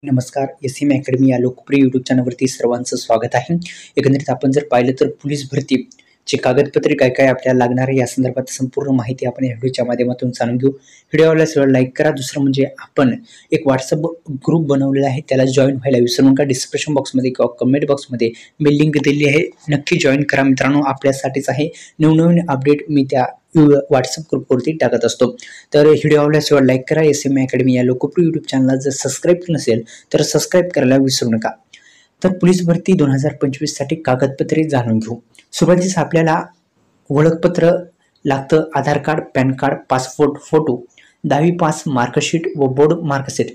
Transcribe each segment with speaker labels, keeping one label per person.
Speaker 1: नमस्कार. SM. Academy या लोकप्रिय यूट्यूब चॅनलवरती सर्वांचं स्वागत आहे. एकंदरीत आपण जर पाहिलं तर पोलीस भरतीची कागदपत्रे काय काय आपल्याला लागणार आहे या संदर्भात संपूर्ण माहिती आपण या व्हिडिओच्या माध्यमातून जाणून घेऊ. व्हिडिओला सर्व लाईक करा. दुसरं म्हणजे आपण एक व्हॉट्सअप ग्रुप बनवलेला आहे, त्याला जॉईन व्हायला विसरू नका. डिस्क्रिप्शन बॉक्समध्ये किंवा कमेंट बॉक्समध्ये मी लिंक दिली आहे, नक्की जॉईन करा मित्रांनो. आपल्यासाठीच आहे. नवनवीन अपडेट मी त्या व्हॉट्सअप ग्रुपवरती टाकत असतो. तर व्हिडिओ आवडल्यास लाईक करा. एस.एम. अकॅडमी या लोकप्रिय यूट्यूब चॅनलला जर सबस्क्राईब केलं नसेल तर सबस्क्राईब करायला विसरू नका. तर पोलीस भरती 2025 साठी कागदपत्रे जाणून घेऊ. सुरुवातीस आपल्याला ओळखपत्र लागतं, Aadhaar card, PAN card, passport photo, 10वी पास, मार्कशीट व बोर्ड मार्कशीट.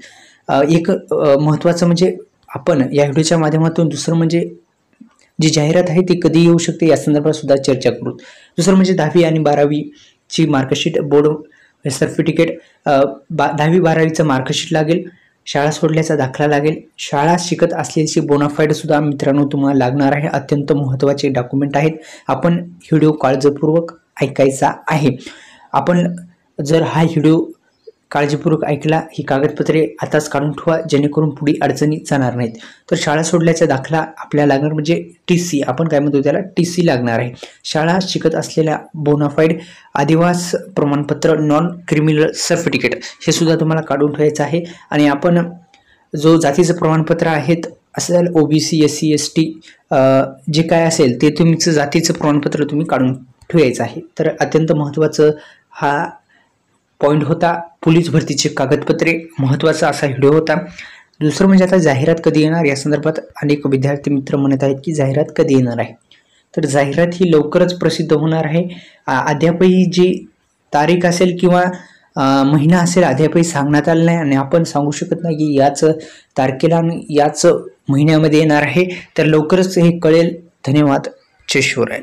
Speaker 1: एक महत्त्वाचं म्हणजे आपण या व्हिडिओच्या माध्यमातून दुसरं म्हणजे जी जाहिरात आहे ती कधी येऊ शकते या संदर्भात सुद्धा चर्चा करू. दुसरं म्हणजे 10वी आणि 12वीची मार्कशीट, बोर्ड सर्टिफिकेट, 10वी 12वीचं मार्कशीट लागेल, शाळा सोडल्याचा दाखला लागेल, शाळा शिकत असलेली बोनाफाईड सुद्धा मित्रांनो तुम्हाला लागणार आहे. अत्यंत महत्त्वाचे डॉक्युमेंट आहेत. आपण व्हिडिओ काळजीपूर्वक ऐकायचा आहे. आपण जर हा व्हिडिओ काळजीपूर्वक ऐकला, ही कागदपत्रे आताच काढून ठेवा जेणेकरून पुढे अडचणी जाणार नाहीत. तर शाळा सोडल्याचा दाखला आपल्याला लागणार म्हणजे TC, आपण काय म्हणतो त्याला TC लागणार आहे. शाळा शिकत असलेल्या बोनाफाईड, आदिवास प्रमाणपत्र, नॉन क्रिमिनल सर्टिफिकेट हे सुद्धा तुम्हाला काढून ठेवायचं आहे. आणि आपण जो जातीचं प्रमाणपत्र आहेत असेल, OBC SC ST जे काय असेल ते तुमचं जातीचं प्रमाणपत्र तुम्ही काढून ठेवायचं आहे. तर अत्यंत महत्त्वाचं हा पॉईंट होता. पोलीस भरतीचे कागदपत्रे महत्त्वाचा असा व्हिडिओ होता. दुसरं म्हणजे आता जाहिरात कधी येणार या संदर्भात अनेक विद्यार्थी मित्र म्हणत आहेत की जाहिरात कधी येणार आहे. तर जाहिरात ही लवकरच प्रसिद्ध होणार आहे. अद्यापही जी तारीख असेल किंवा महिना असेल अद्यापही सांगण्यात आलं नाही आणि आपण सांगू शकत नाही की याच तारखेला आणि याच महिन्यामध्ये येणार आहे. तर लवकरच हे कळेल. धन्यवाद. जय शिवराय.